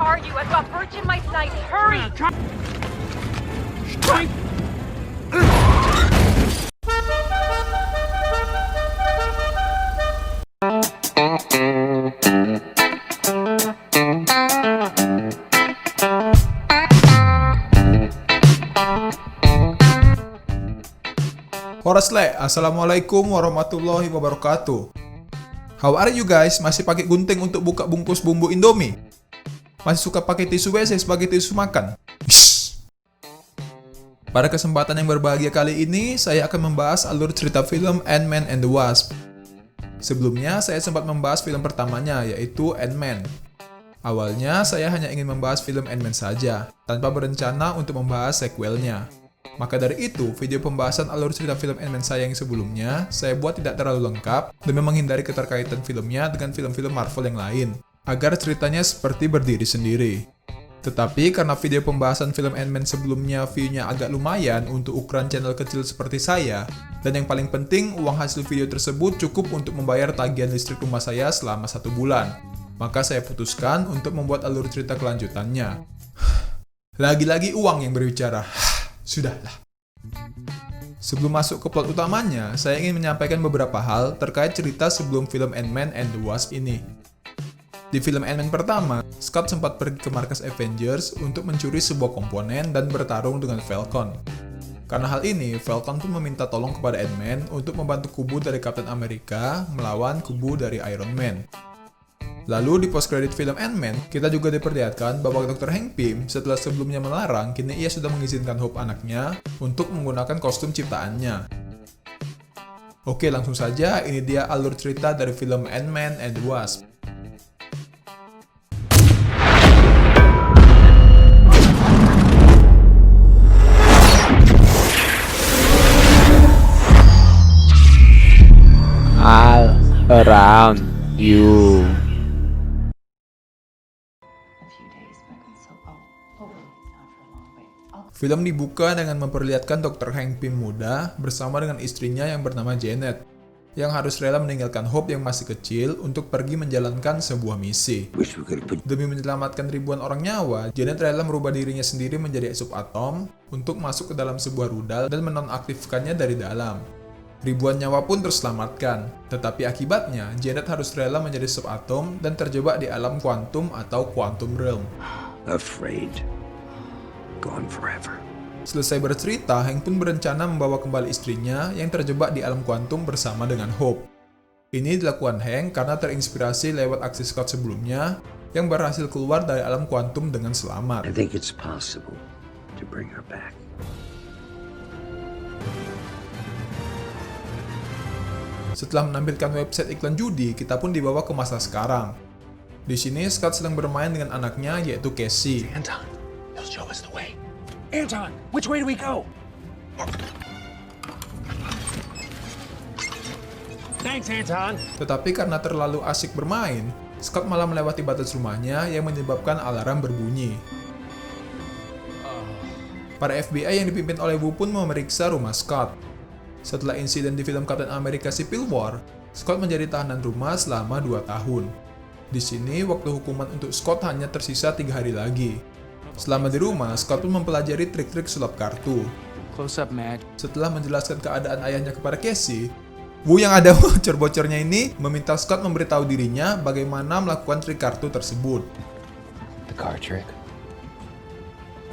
are you? I've got Birch in my sights. Hurry! Horasle, assalamualaikum warahmatullahi wabarakatuh. How are you guys? Masih pakai gunting untuk buka bungkus bumbu Indomie? Masih suka pakai tisu WC sebagai tisu makan? Pada kesempatan yang berbahagia kali ini, saya akan membahas alur cerita film Ant-Man and the Wasp. Sebelumnya, saya sempat membahas film pertamanya, yaitu Ant-Man. Awalnya, saya hanya ingin membahas film Ant-Man saja, tanpa berencana untuk membahas sequelnya. Maka dari itu, video pembahasan alur cerita film Ant-Man saya yang sebelumnya, saya buat tidak terlalu lengkap demi menghindari keterkaitan filmnya dengan film-film Marvel yang lain, agar ceritanya seperti berdiri sendiri. Tetapi karena video pembahasan film Ant-Man sebelumnya view-nya agak lumayan untuk ukuran channel kecil seperti saya, dan yang paling penting, uang hasil video tersebut cukup untuk membayar tagihan listrik rumah saya selama 1 bulan. Maka saya putuskan untuk membuat alur cerita kelanjutannya. Lagi-lagi uang yang berbicara. Sudahlah. Sebelum masuk ke plot utamanya, saya ingin menyampaikan beberapa hal terkait cerita sebelum film Ant-Man and the Wasp ini. Di film Ant-Man pertama, Scott sempat pergi ke markas Avengers untuk mencuri sebuah komponen dan bertarung dengan Falcon. Karena hal ini, Falcon pun meminta tolong kepada Ant-Man untuk membantu kubu dari Captain America melawan kubu dari Iron Man. Lalu di post-credit film Ant-Man, kita juga diperlihatkan bahwa Dr. Hank Pym setelah sebelumnya melarang, kini ia sudah mengizinkan Hope anaknya untuk menggunakan kostum ciptaannya. Oke, langsung saja, ini dia alur cerita dari film Ant-Man and the Wasp. All around you. Film dibuka dengan memperlihatkan Dr. Hank Pym muda bersama dengan istrinya yang bernama Janet, yang harus rela meninggalkan Hope yang masih kecil untuk pergi menjalankan sebuah misi. Demi menyelamatkan ribuan orang nyawa, Janet rela merubah dirinya sendiri menjadi subatom untuk masuk ke dalam sebuah rudal dan menonaktifkannya dari dalam. Ribuan nyawa pun terselamatkan, tetapi akibatnya Janet harus rela menjadi subatom dan terjebak di alam kuantum atau quantum realm. Afraid. Gone forever. Selesai bercerita, Hank pun berencana membawa kembali istrinya yang terjebak di alam kuantum bersama dengan Hope. Ini dilakukan Hank karena terinspirasi lewat aksi Scott sebelumnya yang berhasil keluar dari alam kuantum dengan selamat. I think it's possible to bring her back. Setelah menampilkan website iklan judi, kita pun dibawa ke masa sekarang. Di sini Scott sedang bermain dengan anaknya yaitu Casey. Anton, he'll show us the way. Anton, which way do we go? Thanks, Anton. Tetapi karena terlalu asik bermain, Scott malah melewati batas rumahnya yang menyebabkan alarm berbunyi. Para FBI yang dipimpin oleh Wu pun memeriksa rumah Scott. Setelah insiden di film Captain America Civil War, Scott menjadi tahanan rumah selama 2 tahun. Di sini, waktu hukuman untuk Scott hanya tersisa 3 hari lagi. Selama di rumah, Scott pun mempelajari trik-trik sulap kartu. Close up, Matt. Setelah menjelaskan keadaan ayahnya kepada Casey, Wu yang ada bocor-bocornya ini meminta Scott memberitahu dirinya bagaimana melakukan trik kartu tersebut. The card trick.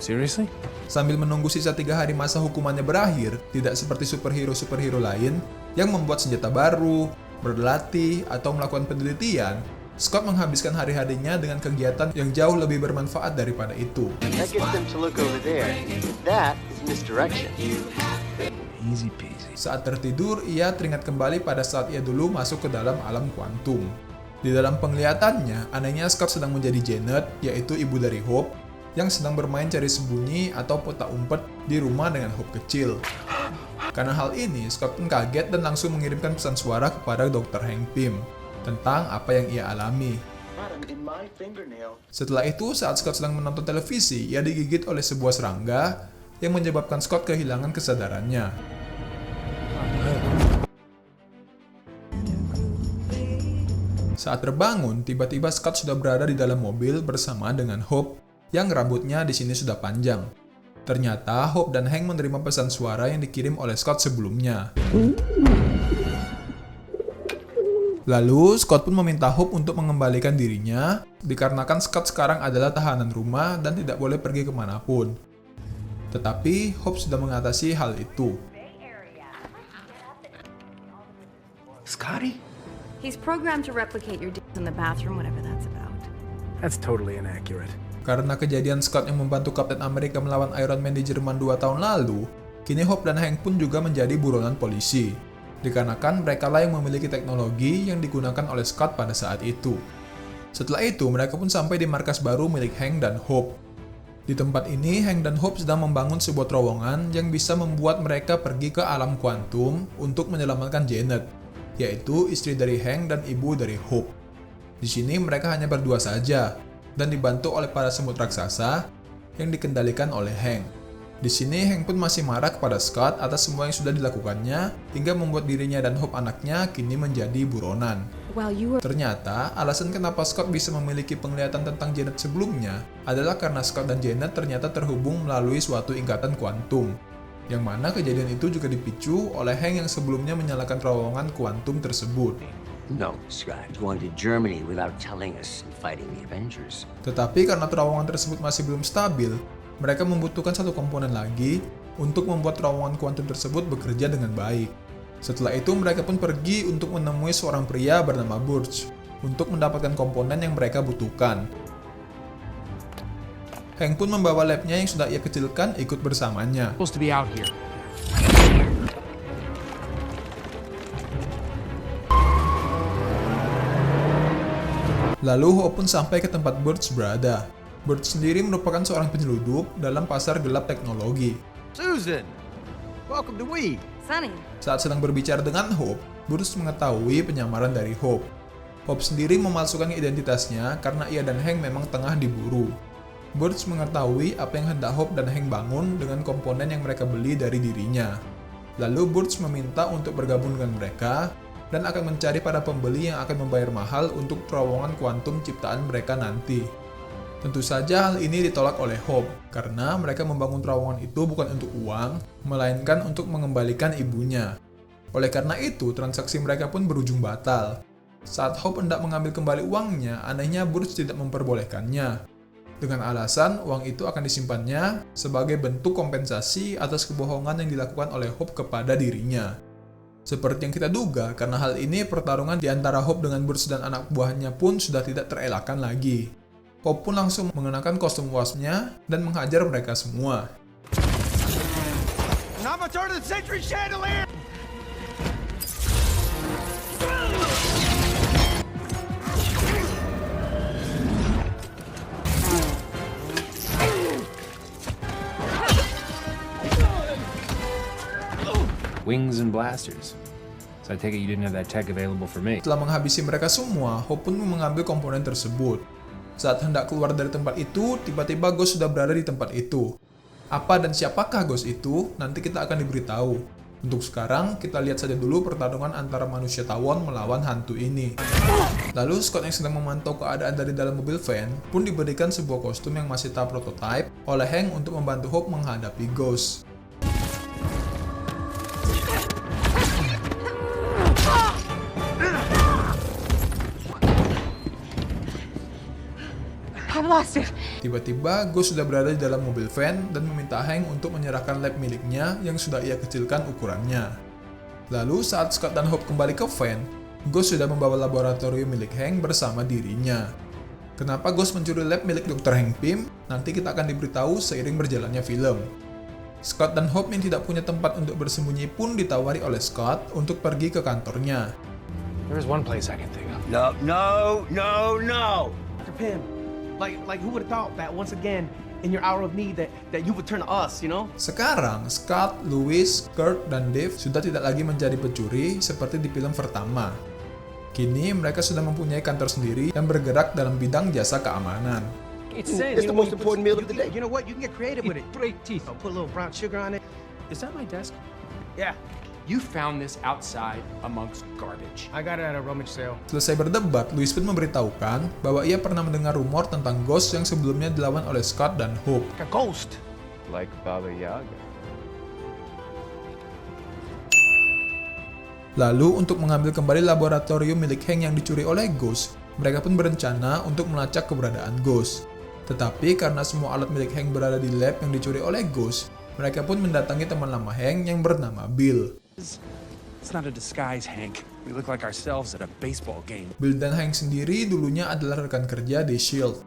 Seriously? Sambil menunggu sisa 3 hari masa hukumannya berakhir, tidak seperti superhero-superhero lain yang membuat senjata baru, berlatih, atau melakukan penelitian, Scott menghabiskan hari-harinya dengan kegiatan yang jauh lebih bermanfaat daripada itu. That gets them to look over there. That is misdirection. Easy peasy. Saat tertidur, ia teringat kembali pada saat ia dulu masuk ke dalam alam kuantum. Di dalam penglihatannya, anehnya Scott sedang menjadi Janet, yaitu ibu dari Hope, yang sedang bermain cari sembunyi atau petak umpet di rumah dengan Hope kecil. Karena hal ini, Scott pun kaget dan langsung mengirimkan pesan suara kepada Dr. Hank Pym tentang apa yang ia alami. Setelah itu, saat Scott sedang menonton televisi, ia digigit oleh sebuah serangga yang menyebabkan Scott kehilangan kesadarannya. Saat terbangun, tiba-tiba Scott sudah berada di dalam mobil bersama dengan Hope yang rambutnya di sini sudah panjang. Ternyata Hope dan Hank menerima pesan suara yang dikirim oleh Scott sebelumnya. Lalu, Scott pun meminta Hope untuk mengembalikan dirinya, dikarenakan Scott sekarang adalah tahanan rumah dan tidak boleh pergi kemanapun. Tetapi, Hope sudah mengatasi hal itu. Scotty? He's programmed to replicate your deeds in the bathroom, whatever that's about. That's totally inaccurate. Karena kejadian Scott yang membantu Kapten Amerika melawan Iron Man di Jerman 2 tahun lalu, kini Hope dan Hank pun juga menjadi buronan polisi. Dikarenakan mereka lah yang memiliki teknologi yang digunakan oleh Scott pada saat itu. Setelah itu, mereka pun sampai di markas baru milik Hank dan Hope. Di tempat ini, Hank dan Hope sedang membangun sebuah terowongan yang bisa membuat mereka pergi ke alam kuantum untuk menyelamatkan Janet, yaitu istri dari Hank dan ibu dari Hope. Di sini mereka hanya berdua saja, dan dibantu oleh para semut raksasa yang dikendalikan oleh Hank. Di sini Hank pun masih marah kepada Scott atas semua yang sudah dilakukannya, hingga membuat dirinya dan Hope anaknya kini menjadi buronan. Ternyata, alasan kenapa Scott bisa memiliki penglihatan tentang Janet sebelumnya adalah karena Scott dan Janet ternyata terhubung melalui suatu ikatan kuantum, yang mana kejadian itu juga dipicu oleh Hank yang sebelumnya menyalakan terowongan kuantum tersebut. No, Scott. Going to Germany without telling us and fighting the Avengers. Tetapi karena terowongan tersebut masih belum stabil, mereka membutuhkan satu komponen lagi untuk membuat terowongan kuantum tersebut bekerja dengan baik. Setelah itu mereka pun pergi untuk menemui seorang pria bernama Burch untuk mendapatkan komponen yang mereka butuhkan. Hank pun membawa labnya yang sudah ia kecilkan ikut bersamanya. Supposed to be out here. Lalu Hope pun sampai ke tempat Burch berada. Burch sendiri merupakan seorang penyelundup dalam pasar gelap teknologi. Susan, welcome to Weed. Sunny. Saat sedang berbicara dengan Hope, Burch mengetahui penyamaran dari Hope. Hope sendiri memalsukan identitasnya karena ia dan Hank memang tengah diburu. Burch mengetahui apa yang hendak Hope dan Hank bangun dengan komponen yang mereka beli dari dirinya. Lalu Burch meminta untuk bergabung dengan mereka dan akan mencari para pembeli yang akan membayar mahal untuk terowongan kuantum ciptaan mereka nanti. Tentu saja hal ini ditolak oleh Hope, karena mereka membangun terowongan itu bukan untuk uang, melainkan untuk mengembalikan ibunya. Oleh karena itu, transaksi mereka pun berujung batal. Saat Hope hendak mengambil kembali uangnya, anehnya Burch tidak memperbolehkannya. Dengan alasan uang itu akan disimpannya sebagai bentuk kompensasi atas kebohongan yang dilakukan oleh Hope kepada dirinya. Seperti yang kita duga, karena hal ini pertarungan di antara Hope dengan Burch dan anak buahnya pun sudah tidak terelakkan lagi. Hope pun langsung mengenakan kostum wasp-nya dan menghajar mereka semua. I'm a turn of the century chandelier. Wings and blasters. So I take it you didn't have that tech available for me. Setelah menghabisi mereka semua, Hope pun mengambil komponen tersebut. Saat hendak keluar dari tempat itu, tiba-tiba Ghost sudah berada di tempat itu. Apa dan siapakah Ghost itu? Nanti kita akan diberitahu. Untuk sekarang, kita lihat saja dulu pertarungan antara manusia tawon melawan hantu ini. Lalu Scott yang sedang memantau keadaan dari dalam mobil van pun diberikan sebuah kostum yang masih tahap prototype oleh Hank untuk membantu Hope menghadapi Ghost. Tiba-tiba, Ghost sudah berada di dalam mobil van dan meminta Hank untuk menyerahkan lab miliknya yang sudah ia kecilkan ukurannya. Lalu saat Scott dan Hope kembali ke van, Ghost sudah membawa laboratorium milik Hank bersama dirinya. Kenapa Ghost mencuri lab milik Dr. Hank Pym? Nanti kita akan diberitahu seiring berjalannya film. Scott dan Hope yang tidak punya tempat untuk bersembunyi pun ditawari oleh Scott untuk pergi ke kantornya. There's one place I can think of. No. Dr. Pym, like who would have thought that once again in your hour of need that you would turn to us, you know? Sekarang, Scott, Louis, Kurt, dan Dave sudah tidak lagi menjadi pencuri seperti di film pertama. Kini mereka sudah mempunyai kantor sendiri dan bergerak dalam bidang jasa keamanan. It's the most important meal of the day. You know what? You can get creative with it. Great teeth. So put a little brown sugar on it. Is that my desk? Yeah. You found this outside amongst garbage. I got it at a rummage sale. Selesai berdebat, Louis pun memberitahukan bahwa ia pernah mendengar rumor tentang ghost yang sebelumnya dilawan oleh Scott dan Hope. Like a ghost. Like Baba Yaga. Lalu untuk mengambil kembali laboratorium milik Hank yang dicuri oleh Ghost, mereka pun berencana untuk melacak keberadaan Ghost. Tetapi karena semua alat milik Hank berada di lab yang dicuri oleh Ghost, mereka pun mendatangi teman lama Hank yang bernama Bill. It's not a disguise, Hank. We look like ourselves at a baseball game. Bill dan Hank sendiri dulunya adalah rekan kerja di S.H.I.E.L.D.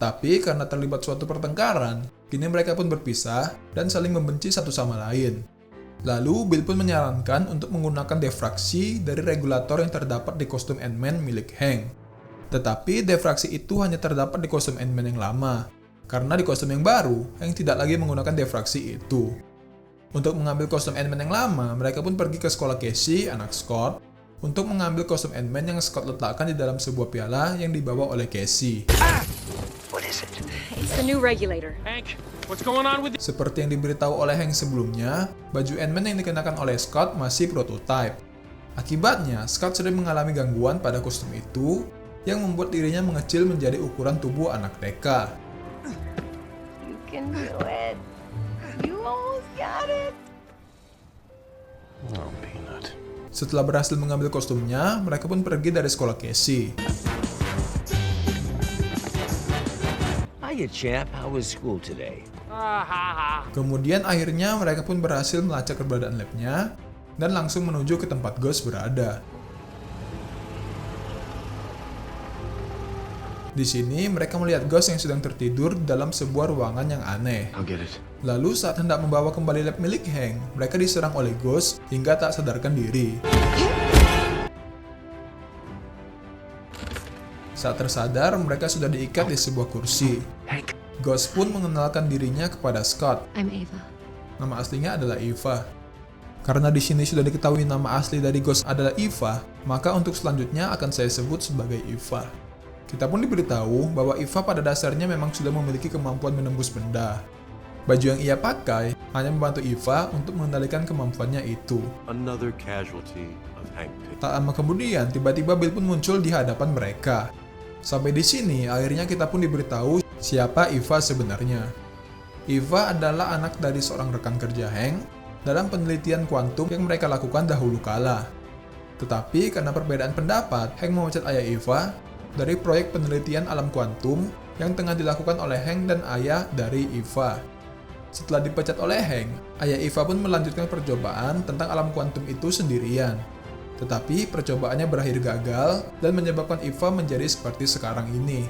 Tapi karena terlibat suatu pertengkaran, kini mereka pun berpisah dan saling membenci satu sama lain. Lalu Bill pun menyarankan untuk menggunakan defraksi dari regulator yang terdapat di kostum Ant-Man milik Hank. Tetapi defraksi itu hanya terdapat di kostum Ant-Man yang lama, karena di kostum yang baru, Hank tidak lagi menggunakan defraksi itu. Untuk mengambil kostum Ant-Man yang lama, mereka pun pergi ke sekolah Casey, anak Scott, untuk mengambil kostum Ant-Man yang Scott letakkan di dalam sebuah piala yang dibawa oleh Casey. What is it? It's the new regulator. Hank, what's going on with Seperti yang diberitahu oleh Hank sebelumnya, baju Ant-Man yang dikenakan oleh Scott masih prototype. Akibatnya, Scott sering mengalami gangguan pada kostum itu, yang membuat dirinya mengecil menjadi ukuran tubuh anak TK. You can do it. You almost got it. Oh, Peanut. Setelah berhasil mengambil kostumnya, mereka pun pergi dari sekolah Casey. Hiya, champ. How was school today? Kemudian akhirnya mereka pun berhasil melacak keberadaan labnya dan langsung menuju ke tempat Ghost berada. Di sini mereka melihat Ghost yang sedang tertidur dalam sebuah ruangan yang aneh. I'll get it. Lalu saat hendak membawa kembali lab milik Hank, mereka diserang oleh Ghost hingga tak sadarkan diri. Saat tersadar, mereka sudah diikat di sebuah kursi. Hank. Ghost pun mengenalkan dirinya kepada Scott. I'm Ava. Nama aslinya adalah Eva. Karena di sini sudah diketahui nama asli dari Ghost adalah Eva, maka untuk selanjutnya akan saya sebut sebagai Eva. Kita pun diberitahu bahwa Eva pada dasarnya memang sudah memiliki kemampuan menembus benda. Baju yang ia pakai hanya membantu Eva untuk mengendalikan kemampuannya itu. Another casualty of Hank Pym. Tak lama kemudian, tiba-tiba Bill pun muncul di hadapan mereka. Sampai di sini, akhirnya kita pun diberitahu siapa Eva sebenarnya. Eva adalah anak dari seorang rekan kerja Hank dalam penelitian kuantum yang mereka lakukan dahulu kala. Tetapi karena perbedaan pendapat, Hank memecat ayah Eva dari proyek penelitian alam kuantum yang tengah dilakukan oleh Hank dan ayah dari Eva. Setelah dipecat oleh Hank, ayah Eva pun melanjutkan percobaan tentang alam kuantum itu sendirian. Tetapi percobaannya berakhir gagal dan menyebabkan Eva menjadi seperti sekarang ini.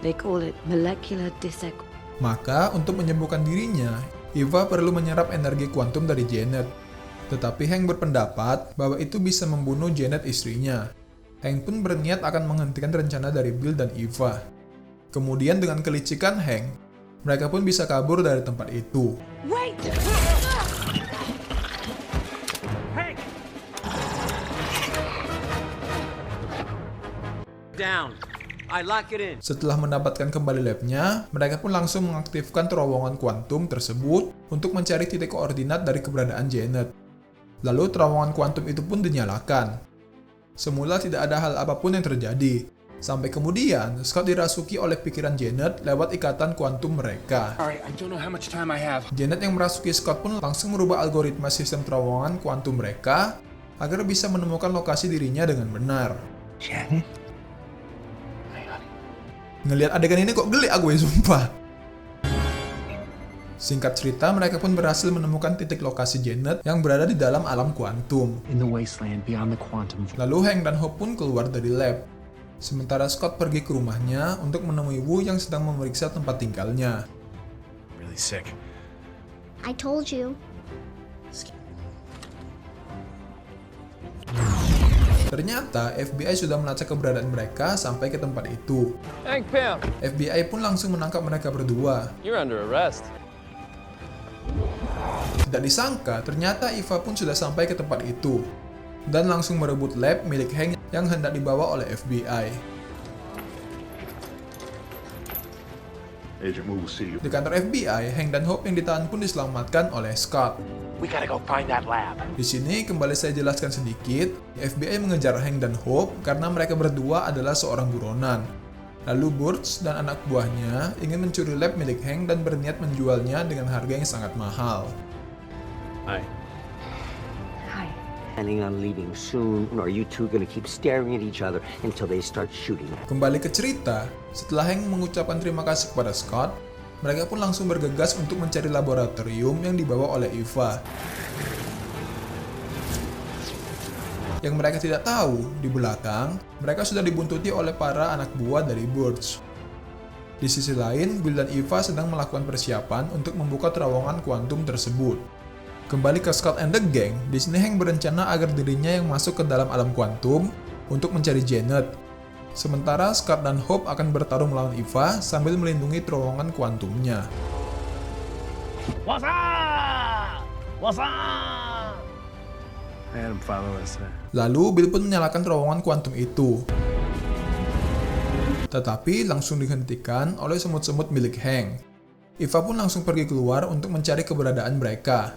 They call it molecular dissect. Maka untuk menyembuhkan dirinya, Eva perlu menyerap energi kuantum dari Janet. Tetapi Hank berpendapat bahwa itu bisa membunuh Janet istrinya. Hank pun berniat akan menghentikan rencana dari Bill dan Eva. Kemudian dengan kelicikan Hank, mereka pun bisa kabur dari tempat itu. Wait! Hank? Down. I lock it in. Setelah mendapatkan kembali labnya, mereka pun langsung mengaktifkan terowongan kuantum tersebut untuk mencari titik koordinat dari keberadaan Janet. Lalu terowongan kuantum itu pun dinyalakan. Semula tidak ada hal apapun yang terjadi. Sampai kemudian, Scott dirasuki oleh pikiran Janet lewat ikatan kuantum mereka. Alright, I don't know how much time I have. Janet yang merasuki Scott pun langsung merubah algoritma sistem terowongan kuantum mereka agar bisa menemukan lokasi dirinya dengan benar. Janet? Ngelihat adegan ini kok geli aku ya, sumpah. Singkat cerita, mereka pun berhasil menemukan titik lokasi Janet yang berada di dalam alam kuantum. In the wasteland beyond the quantum. Lalu Hank dan Hope pun keluar dari lab. Sementara Scott pergi ke rumahnya untuk menemui Wu yang sedang memeriksa tempat tinggalnya. Really sick. I told you. Ternyata FBI sudah melacak keberadaan mereka sampai ke tempat itu. Hank Pym, FBI pun langsung menangkap mereka berdua. you're under arrest. Tidak disangka, ternyata Eva pun sudah sampai ke tempat itu dan langsung merebut lab milik Hank yang hendak dibawa oleh FBI. Agent Wu will see you. Di kantor FBI, Hank dan Hope yang ditahan pun diselamatkan oleh Scott. We gotta go find that lab. Di sini kembali saya jelaskan sedikit, FBI mengejar Hank dan Hope karena mereka berdua adalah seorang buronan. Lalu Burch dan anak buahnya ingin mencuri lab milik Hank dan berniat menjualnya dengan harga yang sangat mahal. Hi. Planning on leaving soon, or are you two gonna keep staring at each other until they start shooting? Kembali ke cerita, setelah Hank mengucapkan terima kasih kepada Scott, mereka pun langsung bergegas untuk mencari laboratorium yang dibawa oleh Eva. Yang mereka tidak tahu, di belakang, mereka sudah dibuntuti oleh para anak buah dari Burch. Di sisi lain, Bill dan Eva sedang melakukan persiapan untuk membuka terowongan kuantum tersebut. Kembali ke Scott and the Gang, di sini Hank berencana agar dirinya yang masuk ke dalam alam kuantum untuk mencari Janet. Sementara Scott dan Hope akan bertarung melawan Eva sambil melindungi terowongan kuantumnya. What's up? What's up? I had him follow us. Lalu Bill pun menyalakan terowongan kuantum itu. Tetapi langsung dihentikan oleh semut-semut milik Hank. Eva pun langsung pergi keluar untuk mencari keberadaan mereka.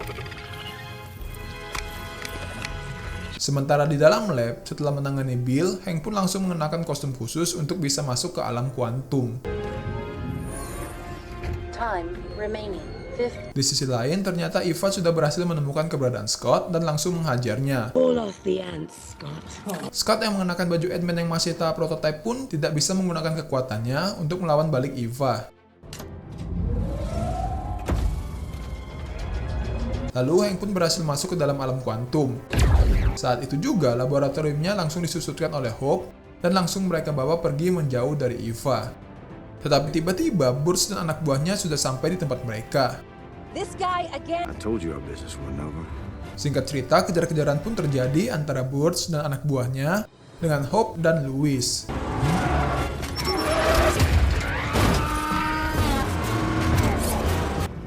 Sementara di dalam lab, setelah menangani Bill, Hank pun langsung mengenakan kostum khusus untuk bisa masuk ke alam kuantum. Di sisi lain, ternyata Eva sudah berhasil menemukan keberadaan Scott dan langsung menghajarnya. Scott yang mengenakan baju Ant-Man yang masih tahap prototipe pun tidak bisa menggunakan kekuatannya untuk melawan balik Eva. Lalu Hank pun berhasil masuk ke dalam alam kuantum. Saat itu juga laboratoriumnya langsung disusutkan oleh Hope dan langsung mereka bawa pergi menjauh dari Eva. Tetapi tiba-tiba Burch dan anak buahnya sudah sampai di tempat mereka. This guy again. I told you our business wasn't over. Singkat cerita, kejar-kejaran pun terjadi antara Burch dan anak buahnya dengan Hope dan Louis.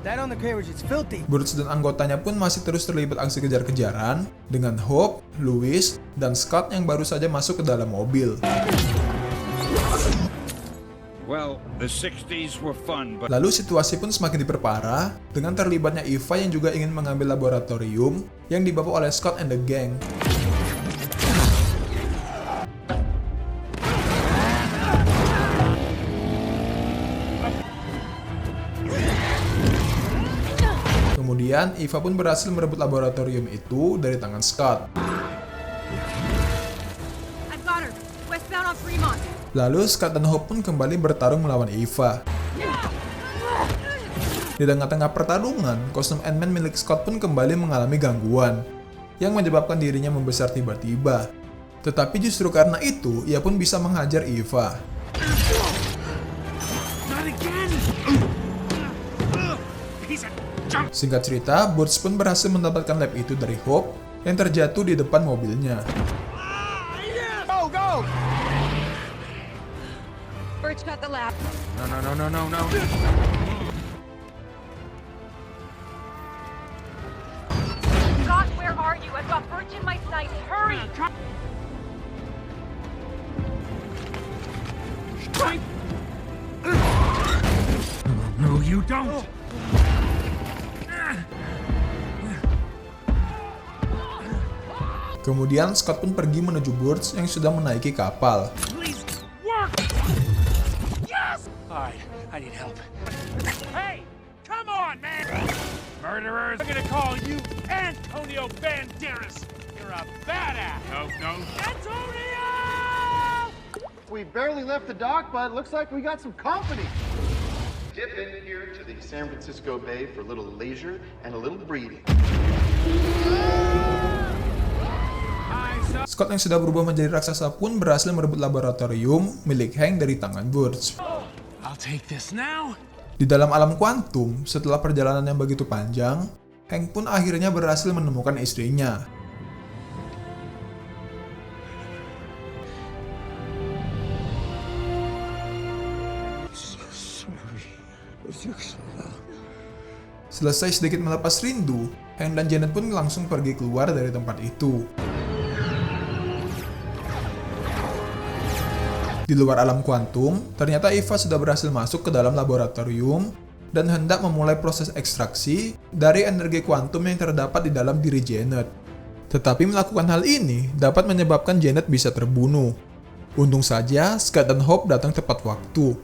That on the carriage is filthy. Burch dan anggotanya pun masih terus terlibat aksi kejar-kejaran dengan Hope, Louis, dan Scott yang baru saja masuk ke dalam mobil. Well, the 60s were fun, but Lalu situasi pun semakin diperparah dengan terlibatnya Eva yang juga ingin mengambil laboratorium yang dibawa oleh Scott and the Gang. Kemudian, Eva pun berhasil merebut laboratorium itu dari tangan Scott. I've got her. Westbound on Fremont. Lalu, Scott dan Hope pun kembali bertarung melawan Eva. Di tengah-tengah pertarungan, kostum Ant-Man milik Scott pun kembali mengalami gangguan, yang menyebabkan dirinya membesar tiba-tiba. Tetapi justru karena itu, ia pun bisa menghajar Eva. Singkat cerita, Burch pun berhasil mendapatkan lab itu dari Hope yang terjatuh di depan mobilnya. Go, go! Birch got the lab. No. Scott, where are you? I've got Birch in my sights. Hurry! no, you don't. Kemudian Scott pun pergi menuju Burch yang sudah menaiki kapal. Please work. All right, I need help. Hey, come on, man. Murderers! I'm gonna call you Antonio Banderas. You're a badass. No. Antonio! We barely left the dock, but it looks like we got some company. Dip in here to the San Francisco Bay for a little leisure and a little breathing. Scott yang sudah berubah menjadi raksasa pun berhasil merebut laboratorium milik Hank dari tangan Burch. I'll take this now. Di dalam alam kuantum, setelah perjalanan yang begitu panjang, Hank pun akhirnya berhasil menemukan istrinya. Selesai sedikit melepas rindu, Hank dan Janet pun langsung pergi keluar dari tempat itu. Di luar alam kuantum, ternyata Eva sudah berhasil masuk ke dalam laboratorium dan hendak memulai proses ekstraksi dari energi kuantum yang terdapat di dalam diri Janet. Tetapi melakukan hal ini dapat menyebabkan Janet bisa terbunuh. Untung saja, Scott dan Hope datang tepat waktu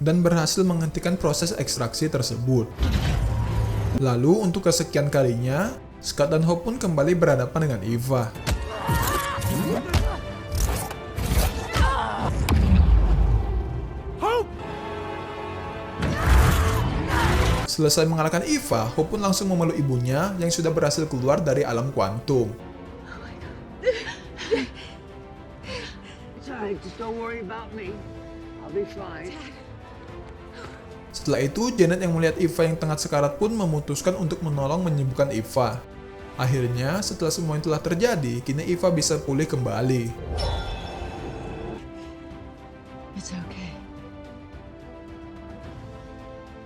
dan berhasil menghentikan proses ekstraksi tersebut. Lalu untuk kesekian kalinya, Scott dan Hope pun kembali berhadapan dengan Eva. Selesai mengalahkan Eva, Hope pun langsung memeluk ibunya yang sudah berhasil keluar dari alam kuantum. Setelah itu, Janet yang melihat Eva yang tengah sekarat pun memutuskan untuk menolong menyembuhkan Eva. Akhirnya, setelah semua yang telah terjadi, kini Eva bisa pulih kembali.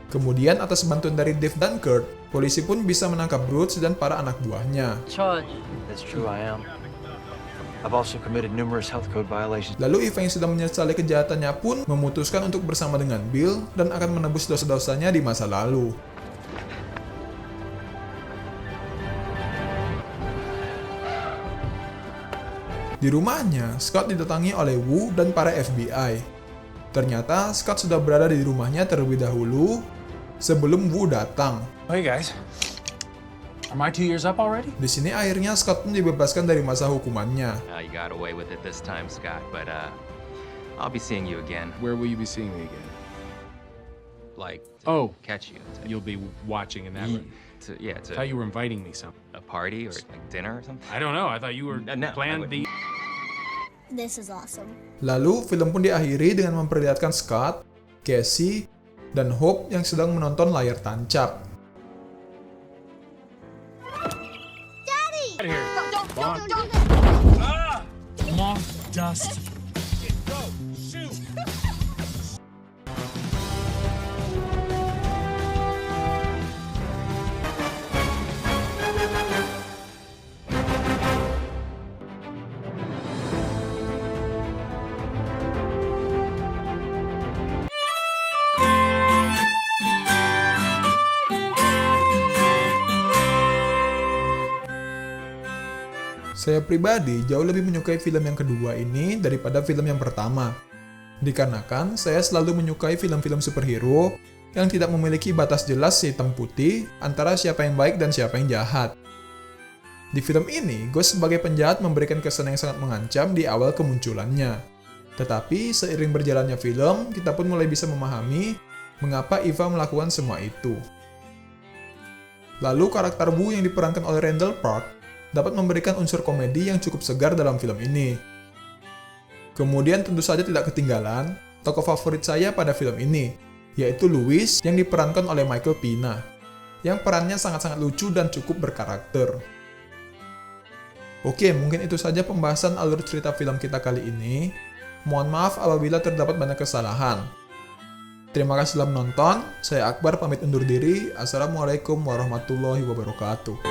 Kemudian atas bantuan dari Dave dan Kurt, polisi pun bisa menangkap Broods dan para anak buahnya. That's true, I am. I've also committed numerous health code violations. Lalu Eva yang sudah menyesali kejahatannya pun memutuskan untuk bersama dengan Bill dan akan menebus dosa-dosanya di masa lalu. Di rumahnya, Scott didatangi oleh Wu dan para FBI. Ternyata Scott sudah berada di rumahnya terlebih dahulu sebelum Wu datang. Hey guys, are my 2 years up already? Di sini akhirnya Scott pun dibebaskan dari masa hukumannya. You got away with it this time, Scott, but I'll be seeing you again. Where will you be seeing me again? Like, catch you. You'll be watching in that room. I thought you were inviting me something. A party or like dinner or something? I don't know. I thought you were planned the... This is awesome. Lalu, film pun diakhiri dengan memperlihatkan Scott, Cassie, dan Hope yang sedang menonton layar tancap. Daddy! Out of here. Don't do that! Moth dust. Go, shoot. Saya pribadi jauh lebih menyukai film yang kedua ini daripada film yang pertama. Dikarenakan saya selalu menyukai film-film superhero yang tidak memiliki batas jelas hitam putih antara siapa yang baik dan siapa yang jahat. Di film ini, Ghost sebagai penjahat memberikan kesan yang sangat mengancam di awal kemunculannya. Tetapi seiring berjalannya film, kita pun mulai bisa memahami mengapa Eva melakukan semua itu. Lalu karakter Wu yang diperankan oleh Randall Park dapat memberikan unsur komedi yang cukup segar dalam film ini. Kemudian tentu saja tidak ketinggalan tokoh favorit saya pada film ini, yaitu Louis yang diperankan oleh Michael Pena, yang perannya sangat-sangat lucu dan cukup berkarakter. Oke, mungkin itu saja pembahasan alur cerita film kita kali ini. Mohon maaf apabila terdapat banyak kesalahan. Terima kasih telah menonton, saya Akbar pamit undur diri. Assalamualaikum warahmatullahi wabarakatuh.